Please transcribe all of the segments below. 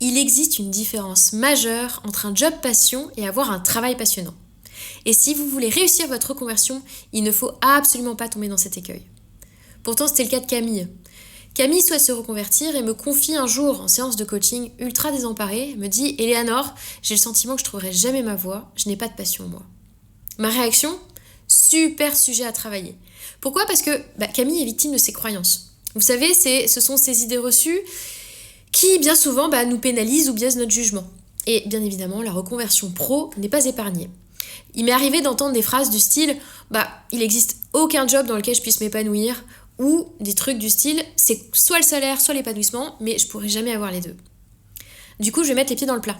il existe une différence majeure entre un job passion et avoir un travail passionnant. Et si vous voulez réussir votre reconversion, il ne faut absolument pas tomber dans cet écueil. Pourtant, c'était le cas de Camille. Camille souhaite se reconvertir et me confie un jour en séance de coaching ultra désemparée, me dit « Eleanor, j'ai le sentiment que je trouverai jamais ma voie, je n'ai pas de passion moi. » Ma réaction ? Super sujet à travailler. Pourquoi ? Parce que Camille est victime de ses croyances. Vous savez, ce sont ces idées reçues qui, bien souvent, nous pénalisent ou biaisent notre jugement. Et bien évidemment, la reconversion pro n'est pas épargnée. Il m'est arrivé d'entendre des phrases du style « il n'existe aucun job dans lequel je puisse m'épanouir » ou des trucs du style « c'est soit le salaire, soit l'épanouissement, mais je pourrai jamais avoir les deux ». Du coup, je vais mettre les pieds dans le plat.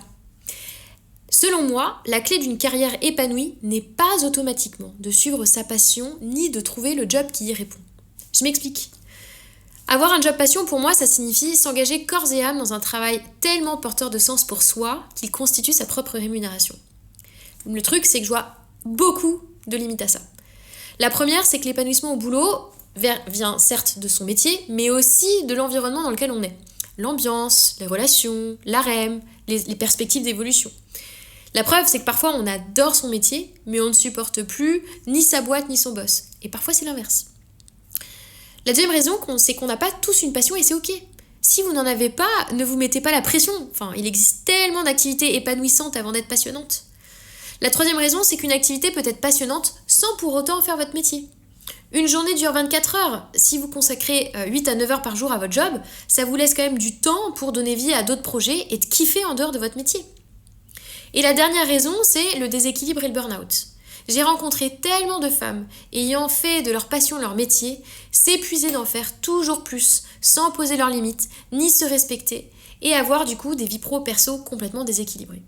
Selon moi, la clé d'une carrière épanouie n'est pas automatiquement de suivre sa passion ni de trouver le job qui y répond. Je m'explique. Avoir un job passion, pour moi, ça signifie s'engager corps et âme dans un travail tellement porteur de sens pour soi qu'il constitue sa propre rémunération. Le truc, c'est que je vois beaucoup de limites à ça. La première, c'est que l'épanouissement au boulot vient certes de son métier, mais aussi de l'environnement dans lequel on est. L'ambiance, les relations, l'arème, les perspectives d'évolution. La preuve, c'est que parfois on adore son métier, mais on ne supporte plus ni sa boîte ni son boss. Et parfois c'est l'inverse. La deuxième raison, c'est qu'on n'a pas tous une passion et c'est ok. Si vous n'en avez pas, ne vous mettez pas la pression. Il existe tellement d'activités épanouissantes avant d'être passionnantes. La troisième raison, c'est qu'une activité peut être passionnante sans pour autant en faire votre métier. Une journée dure 24 heures. Si vous consacrez 8 à 9 heures par jour à votre job, ça vous laisse quand même du temps pour donner vie à d'autres projets et de kiffer en dehors de votre métier. Et la dernière raison, c'est le déséquilibre et le burn-out. J'ai rencontré tellement de femmes ayant fait de leur passion leur métier, s'épuiser d'en faire toujours plus, sans poser leurs limites, ni se respecter, et avoir du coup des vies pro-perso complètement déséquilibrées.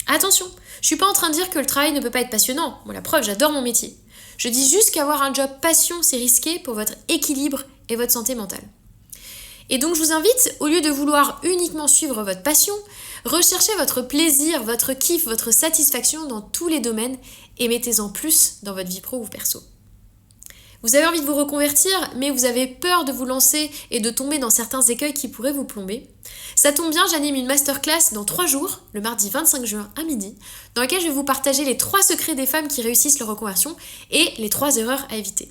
Attention, je suis pas en train de dire que le travail ne peut pas être passionnant. La preuve, j'adore mon métier. Je dis juste qu'avoir un job passion, c'est risqué pour votre équilibre et votre santé mentale. Et donc je vous invite, au lieu de vouloir uniquement suivre votre passion, recherchez votre plaisir, votre kiff, votre satisfaction dans tous les domaines et mettez-en plus dans votre vie pro ou perso. Vous avez envie de vous reconvertir, mais vous avez peur de vous lancer et de tomber dans certains écueils qui pourraient vous plomber. Ça tombe bien, j'anime une masterclass dans 3 jours, le mardi 25 juin à midi, dans laquelle je vais vous partager les 3 secrets des femmes qui réussissent leur reconversion et les 3 erreurs à éviter.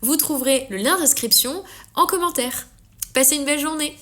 Vous trouverez le lien d'inscription en commentaire. Passez une belle journée!